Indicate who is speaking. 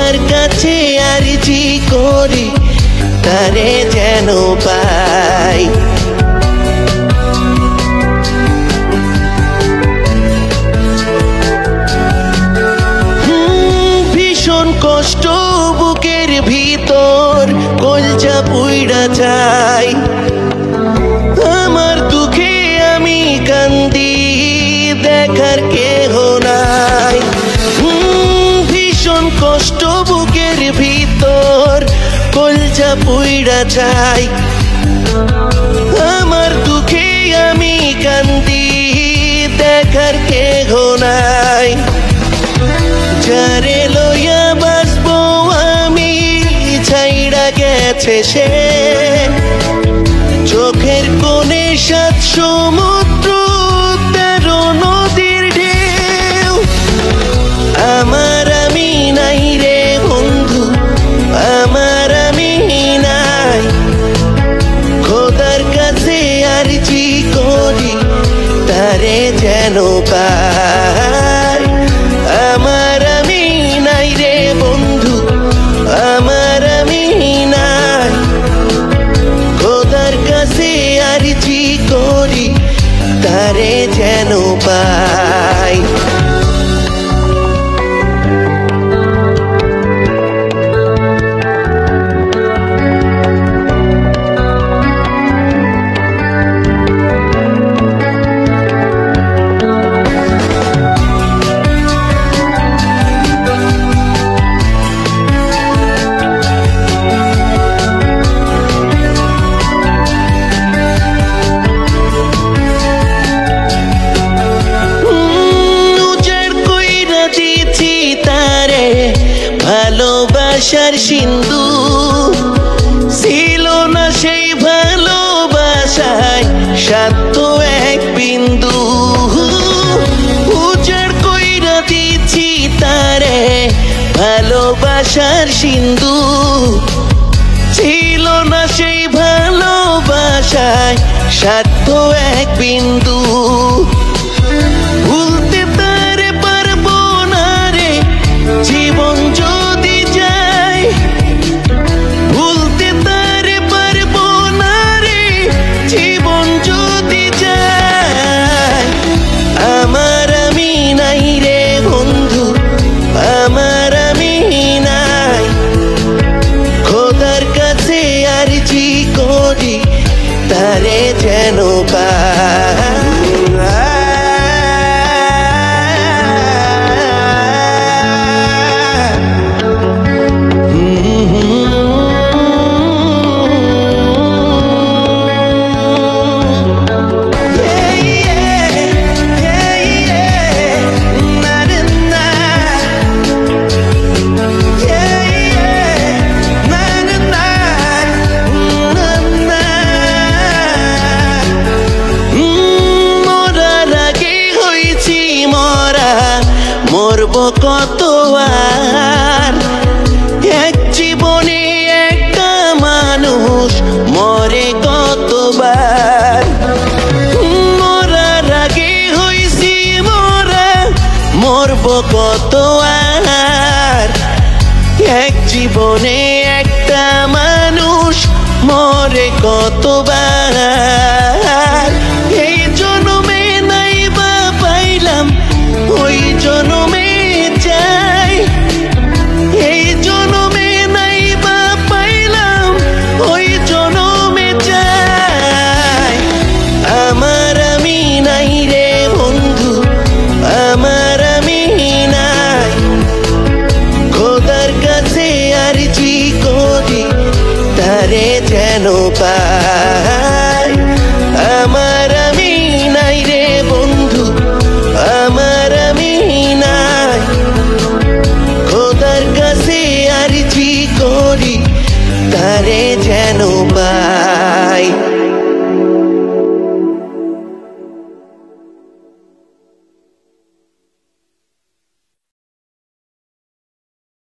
Speaker 1: খোদার কাছে আরজি করি তারে যেন পাই। ভীষণ কষ্ট বুকের ভিতর, কলজা পুইড়া যায়। আমার দুঃখে আমি কান্দি, দেখার কেহ নাই। ভীষণ কষ্ট বুকের ভিতর, কলজা পুইড়া যায়। আমার দুঃখে আমি কান্দি, দেখার কেহ নাই। যারে লইয়া বাঁচবো আমি, ছাইড়া গেছে সে। চোখের কোণে 7 সমুদ্র, 13 নদীর ঢেউ। আমার আমি নাই রে বন্ধু, আমার আমি নাই। খোদার কাছে আরজি করি তারে যেন পাই। আমার আমি নাই রে বন্ধু, আমার আমি নাই। খোদার কাছে আরজি করি তারে যেন পাই। ভালোবাসার সিন্ধু ছিল না সেই ভালোবাসায় সাধ্য এক বিন্দু। উজাড় কইরা দিছি তারে ভালোবাসার সিন্ধু, ছিল না সেই ভালোবাসায় সাধ্য এক বিন্দু। ভুলতে তারে পারবো না রে জীবন যদি যায়, ভুলতে তারে পারবো না রে জীবন যদি যায়। আমার আমি নাই রে বন্ধু, আমার আমি নাই। খোদার কাছে আরজি করি তারে যেন পাই। মরব কত আর, এক জীবনে একটা মানুষ মরে কতবার। মরার আগে হইছি মরা, মরব কত আর। এক জীবনে একটা মানুষ মরে কতবার। এই জন্মে নাই বা পাইলাম, ওই জন্মে চাই। এই জন্মে নাই বা পাইলাম, ওই জন্মে চাই। আমার আমি নাই রে বন্ধু, আমার আমি নাই। খোদার কাছে আরজি করি তারে যেন পাই। আমার আমি নাই রে বন্ধু, আমার আমি নাই। খোদার কাছে আরজি করি